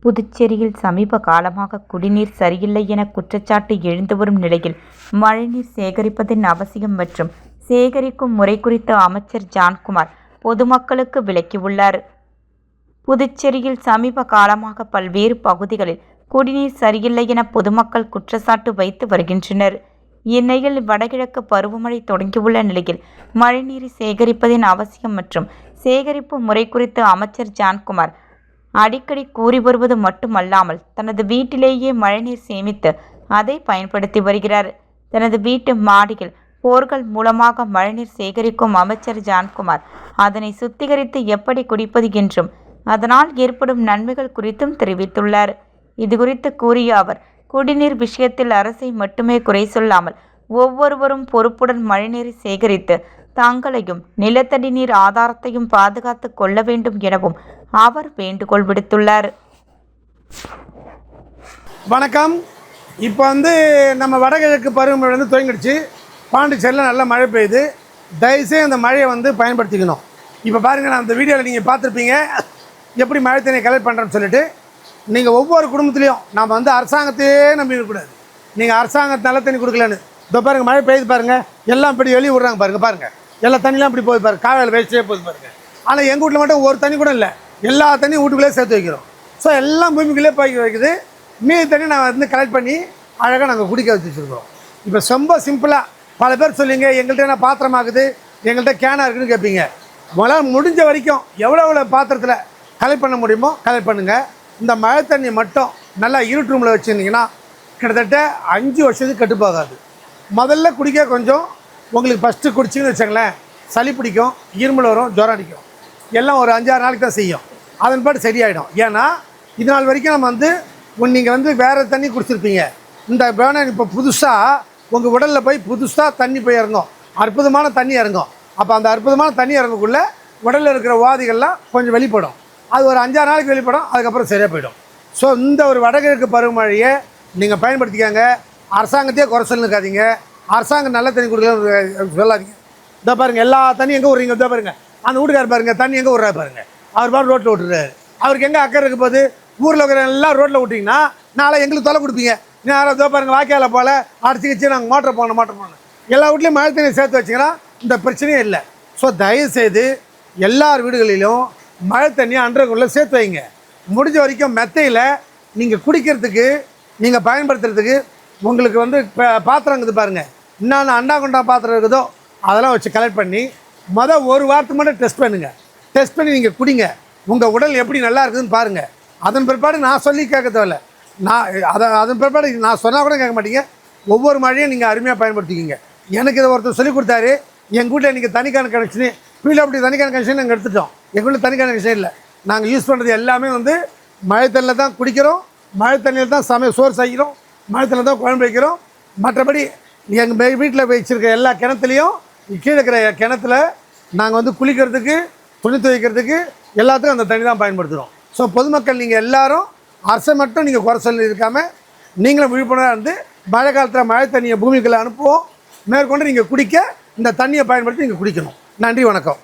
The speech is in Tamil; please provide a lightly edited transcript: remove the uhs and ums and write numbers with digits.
புதுச்சேரியில் சமீப காலமாக குடிநீர் சரியில்லை என குற்றச்சாட்டு எழுந்து வரும் நிலையில் மழைநீர் சேகரிப்பதின் அவசியம் மற்றும் சேகரிக்கும் முறை குறித்து அமைச்சர் ஜான்குமார் பொதுமக்களுக்கு விளக்கியுள்ளார். புதுச்சேரியில் சமீப காலமாக பல்வேறு பகுதிகளில் குடிநீர் சரியில்லை என பொதுமக்கள் குற்றச்சாட்டு வைத்து வருகின்றனர். இந்நிலையில் வடகிழக்கு பருவமழை தொடங்கியுள்ள நிலையில் மழைநீரை சேகரிப்பதின் அவசியம் மற்றும் சேகரிப்பு முறை குறித்து அமைச்சர் ஜான்குமார் அடிக்கடி கூறி வருவது மட்டுமல்லாமல் தனது வீட்டிலேயே மழைநீர் சேமித்து அதை பயன்படுத்தி வருகிறார். தனது வீட்டு மாடியில் போர்கள் மூலமாக மழைநீர் சேகரிக்கும் அமைச்சர் ஜான்குமார் அதனை சுத்திகரித்து எப்படி குடிப்பது என்றும் அதனால் ஏற்படும் நன்மைகள் குறித்தும் தெரிவித்துள்ளார். இதுகுறித்து கூறிய அவர், குடிநீர் விஷயத்தில் அரசை மட்டுமே குறை சொல்லாமல் ஒவ்வொருவரும் பொறுப்புடன் மழைநீரை சேகரித்து தங்களையும் நிலத்தடி நீர் ஆதாரத்தையும் பாதுகாத்து கொள்ள வேண்டும் எனவும் அவர் வேண்டுகோள் விடுத்துள்ளார். வணக்கம். இப்போ நம்ம வடகிழக்கு பருவமழை துவங்கிடுச்சு. பாண்டிச்சேரியில் நல்ல மழை பெய்யுது. தயவுசெய்து அந்த மழையை பயன்படுத்திக்கணும். இப்போ பாருங்கள், நான் அந்த வீடியோவில் நீங்கள் பார்த்துருப்பீங்க எப்படி மழை தண்ணியை கலெக்ட் பண்ணுறேன்னு சொல்லிட்டு. நீங்கள் ஒவ்வொரு குடும்பத்துலேயும் நாம் அரசாங்கத்தையே நம்பிடக்கூடாது. நீங்கள் அரசாங்கத்தை நல்ல தண்ணி கொடுக்கலன்னு இதோ பாருங்கள், மழை பெய்யுது பாருங்கள், எல்லாம் இப்படி வெளியே விட்றாங்க பாருங்கள், எல்லா தண்ணிலாம் இப்படி போகுது பாருங்கள், காலையில் வேஸ்ட்டே போகுது பாருங்கள். ஆனால் எங்கள் வீட்டில் மட்டும் ஒரு தண்ணி கூட இல்லை, எல்லா தண்ணியும் வீட்டுக்குள்ளே சேர்த்து வைக்கிறோம். ஸோ எல்லாம் பூமிக்குள்ளே போய் வைக்குது. மீதி தண்ணி நாங்கள் கலெக்ட் பண்ணி அழகாக நாங்கள் குடிக்க வச்சுருக்கிறோம். இப்போ ரொம்ப சிம்பிளாக பல பேர் சொல்லிங்க, எங்கள்கிட்ட என்ன பாத்திரமாகுது, எங்கள்கிட்ட கேனாக இருக்குதுன்னு கேட்பீங்க. உங்களால் முடிஞ்ச வரைக்கும் எவ்வளோ பாத்திரத்தில் கலெக்ட் பண்ண முடியுமோ கலெக்ட் பண்ணுங்கள். இந்த மழை தண்ணி மட்டும் நல்லா இருட்டு ரூமில் வச்சுருந்தீங்கன்னா கிட்டத்தட்ட 5 வருஷத்துக்கு கட்டுப்போகாது. முதல்ல குடிக்க கொஞ்சம் உங்களுக்கு ஃபஸ்ட்டு குடிச்சிங்கன்னு வச்சுங்களேன், சளி பிடிக்கும், இருமல் வரும், ஜுரம் அடிக்கும், எல்லாம் ஒரு 5-6 நாளைக்கு தான் செய்யும். அதன் பாட்டு சரியாயிடும். ஏன்னா இது நாள் வரைக்கும் நம்ம நீங்கள் வேறு தண்ணி குடிச்சிருப்பீங்க. இந்த வேணாம் இப்போ புதுசாக உங்கள் உடலில் போய் புதுசாக தண்ணி போய் இறங்கும், அற்புதமான தண்ணி இறங்கும். அப்போ அந்த அற்புதமான தண்ணி இறங்கக்குள்ளே உடலில் இருக்கிற வாதிகள்லாம் கொஞ்சம் வெளிப்படும். அது ஒரு 5-6 நாளைக்கு வெளிப்படும், அதுக்கப்புறம் சரியாக போயிடும். ஸோ இந்த ஒரு வடகிழக்கு பருவமழையை நீங்கள் பயன்படுத்திக்காங்க. அரசாங்கத்தையே குறை சொல்லிருக்காதீங்க. அரசாங்கம் நல்ல தண்ணி கொடுக்கலன்னு சொல்லாதீங்க. இதோ பாருங்கள், எல்லா தண்ணியும் எங்கே விட்றீங்க, இதோ பாருங்கள், அந்த வீட்டுக்கார் பாருங்கள் தண்ணி எங்கே விட்றா பாருங்கள். அவர் பாரு ரோட்டில் விட்டுறாரு. அவருக்கு எங்கே அக்கறை இருக்க போது? ஊரில் இருக்கிற எல்லாம் ரோட்டில் விட்டிங்கன்னா நாளை எங்களுக்கு தொலை கொடுப்பீங்க. யாரோ இதோ பாருங்கள், வாய்க்கால போல் அடிச்சுக்கிச்சு நாங்கள் மோட்டர் போகணும். எல்லா வீட்லேயும் மழை தண்ணி சேர்த்து வச்சிங்கன்னா இந்த பிரச்சனையே இல்லை. ஸோ தயவுசெய்து எல்லார் வீடுகளிலும் மழை தண்ணியை அன்றக்குள்ளே சேர்த்து வைங்க. முடிஞ்ச வரைக்கும் மெத்தையில் நீங்கள் குடிக்கிறதுக்கு நீங்கள் பயன்படுத்துறதுக்கு உங்களுக்கு பாத்திரம் இருக்குது பாருங்கள், என்னென்ன அண்டா குண்டா பாத்திரம் இருக்குதோ அதெல்லாம் வச்சு கலெக்ட் பண்ணி ஒரு வாரத்துக்கு மட்டும் டெஸ்ட் பண்ணுங்கள். டெஸ்ட் பண்ணி நீங்கள் குடிங்க. உங்கள் உடல் எப்படி நல்லா இருக்குதுன்னு பாருங்கள். அதன் பிற்பாடு நான் சொல்லி கேட்க தேவையில்ல. அதன் பிற்பாடு நான் சொன்னால் கூட கேட்க மாட்டீங்க. ஒவ்வொரு மழையும் நீங்கள் அருமையாக பயன்படுத்திக்கிங்க. எனக்கு இதை ஒருத்தர் சொல்லிக் கொடுத்தாரு. எங்கள் வீட்டில் இன்றைக்கி தனிக்கான கனெக்ஷனு வீட்டில் அப்படி தனிக்கான கனெக்ஷன் நாங்கள் எடுத்துட்டோம். எங்கள் வீட்டில் தனிக்கான கனெக்ஷன் இல்லை. நாங்கள் யூஸ் பண்ணுறது எல்லாமே மழை தண்ணியில் தான் குடிக்கிறோம், மழை தண்ணியில் தான் சோறு செய்கிறோம், மழை தண்ணியில் தான் குழம்பு வைக்கிறோம். மற்றபடி எங்கள் வீட்டில் வச்சுருக்க எல்லா கிணத்துலேயும் கீழே இருக்கிற கிணத்துல நாங்கள் குளிக்கிறதுக்கு, துணி துவைக்கிறதுக்கு எல்லாத்துக்கும் அந்த தண்ணி தான் பயன்படுத்துகிறோம். ஸோ பொதுமக்கள் நீங்கள் எல்லோரும் அரசை மட்டும் நீங்கள் குறை சொல்லி இருக்காமல் நீங்களும் விழிப்புணர்வாக மழை காலத்தில் மழை தண்ணியை பூமிக்குள்ளே அனுப்புவோம். மேற்கொண்டு நீங்கள் குடிக்க இந்த தண்ணியை பயன்படுத்தி நீங்கள் குடிக்கணும். நன்றி, வணக்கம்.